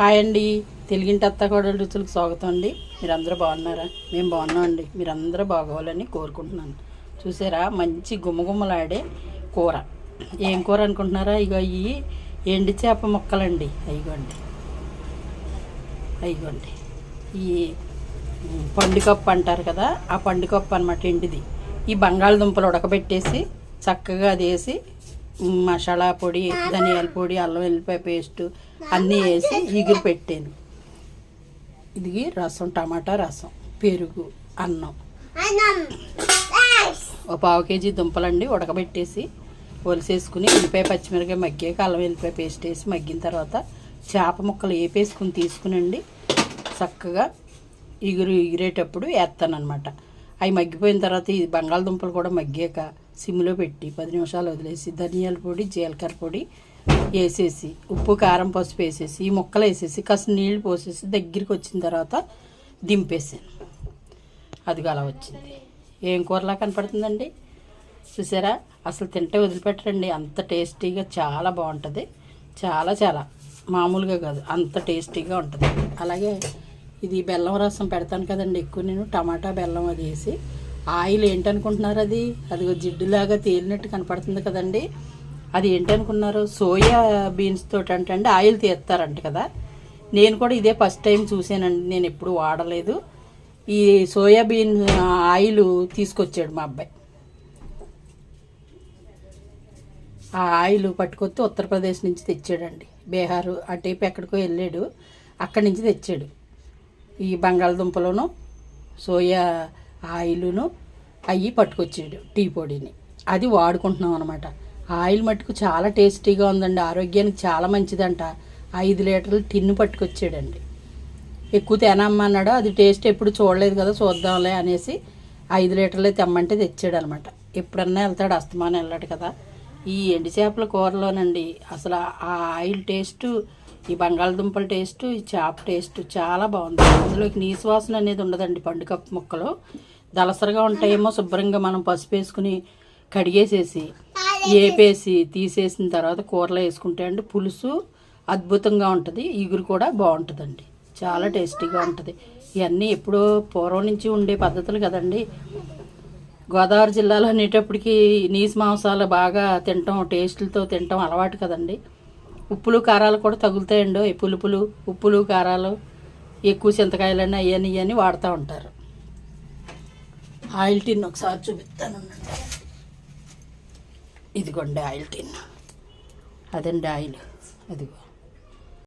Hi అండి, తెలుగింటి అత్తకోడల రుచులకు స్వాగతం అండి. మీరందరూ బాగున్నారా? మేము బాగున్నామండి. మీరందరూ బాగోవాలని కోరుకుంటున్నాను. చూసారా, మంచి గుమ్మగుమ్మలాడే కూర. ఏం కూర అనుకుంటున్నారా? ఇగో ఈ ఎండి చేప ముక్కలండి. అయిగోండి ఈ పండుకప్పు అంటారు కదా, ఆ పండుకప్పు అనమాట ఎండిది. ఈ బంగాళదుంపలు ఉడకబెట్టేసి చక్కగా అది వేసి మసాలా పొడి, ధనియాల పొడి, అల్లం వెల్లిపాయ పేస్టు అన్నీ వేసి ఈగురు పెట్టాను. ఇది రసం, టమాటా రసం, పెరుగు, అన్నం. ఒక 1/2 కేజీ దుంపలండి ఉడకబెట్టేసి ఒలిసేసుకుని ఉల్లిపాయ పచ్చిమిరకాయ మగ్గాక అల్లం వెల్లిపాయ పేస్ట్ వేసి మగ్గిన తర్వాత చేప ముక్కలు వేపేసుకుని తీసుకునండి చక్కగా ఎగిరేటప్పుడు వేస్తానమాట. అవి మగ్గిపోయిన తర్వాత ఈ బంగాళదుంపలు కూడా మగ్గాక సిమ్లో పెట్టి 10 నిమిషాలు వదిలేసి ధనియాల పొడి, జీలకర్ర పొడి వేసేసి ఉప్పు, కారం, పసుపు వేసేసి ఈ ముక్కలు వేసేసి కాస్త నీళ్ళు పోసేసి దగ్గరికి వచ్చిన తర్వాత దింపేసాను. అదిగా అలా వచ్చింది. ఏం కూరలా కనపడుతుందండి? చూసారా, అసలు తింటే వదిలిపెట్టరండి. అంత టేస్టీగా చాలా బాగుంటుంది. చాలా మామూలుగా కాదు, అంత టేస్టీగా ఉంటుంది. అలాగే ఇది బెల్లం రసం పెడతాను కదండి ఎక్కువ నేను. టమాటా బెల్లం అది వేసి ఆయిల్ ఏంటనుకుంటున్నారు? అదిగో జిడ్డులాగా తేలినట్టు కనపడుతుంది కదండి. అది ఏంటనుకున్నారు? సోయా బీన్స్ తోటి అంటే ఆయిల్ తీస్తారంట కదా. నేను కూడా ఇదే ఫస్ట్ టైం చూసానండి. నేను ఎప్పుడు వాడలేదు. ఈ సోయాబీన్ ఆయిల్ తీసుకొచ్చాడు మా అబ్బాయి. ఆ ఆయిల్ పట్టుకొస్తే ఉత్తరప్రదేశ్ నుంచి తెచ్చాడండి. బీహారు అటేపు ఎక్కడికో వెళ్ళాడు, అక్కడి నుంచి తెచ్చాడు. ఈ బంగాళదుంపలను సోయా ఆయిలును అవి పట్టుకొచ్చాడు, టీ పొడిని. అది వాడుకుంటున్నాం అనమాట. ఆయిల్ మట్టుకు చాలా టేస్టీగా ఉందండి. ఆరోగ్యానికి చాలా మంచిదంట. 5 లీటర్లు టిన్ను పట్టుకొచ్చాడండి. ఎక్కువ తినమ్మన్నాడు. అది టేస్ట్ ఎప్పుడు చూడలేదు కదా, చూద్దాంలే అనేసి 5 లీటర్లే తెమ్మంటే తెచ్చాడు అనమాట. ఎప్పుడన్నా వెళ్తాడు, అస్తమానం వెళ్ళాడు కదా. ఈ ఎండి చేపల కూరలోనండి అసలు ఆ ఆయిల్ టేస్టు, ఈ బంగాళదుంపల టేస్టు, ఈ చేప టేస్టు చాలా బాగుంది. అందులోకి నీసు వాసన అనేది ఉండదండి. పండుకప్పు ముక్కలు దలసరగా ఉంటాయేమో. శుభ్రంగా మనం పసుపు వేసుకుని కడిగేసేసి వేపేసి తీసేసిన తర్వాత కూరలో వేసుకుంటే అండి పులుసు అద్భుతంగా ఉంటుంది. ఈగురు కూడా బాగుంటుందండి. చాలా టేస్టీగా ఉంటుంది. ఇవన్నీ ఎప్పుడో పూర్వం నుంచి ఉండే పద్ధతులు కదండి. గోదావరి జిల్లాలో అనేటప్పటికి నీసు మాంసాలు బాగా తినటం, టేస్టులతో తినటం అలవాటు కదండి. ఉప్పులు కారాలు కూడా తగులుతాయండి. పులుపులు, ఉప్పులు, కారాలు, ఎక్కువ చింతకాయలన్నీ అవన్నీ వాడుతూ ఉంటారు. ఆయిల్ టిన్ ఒకసారి చూపిస్తాను. ఇదిగోండి ఆయిల్ టిన్. అదండి ఆయిల్. అదిగో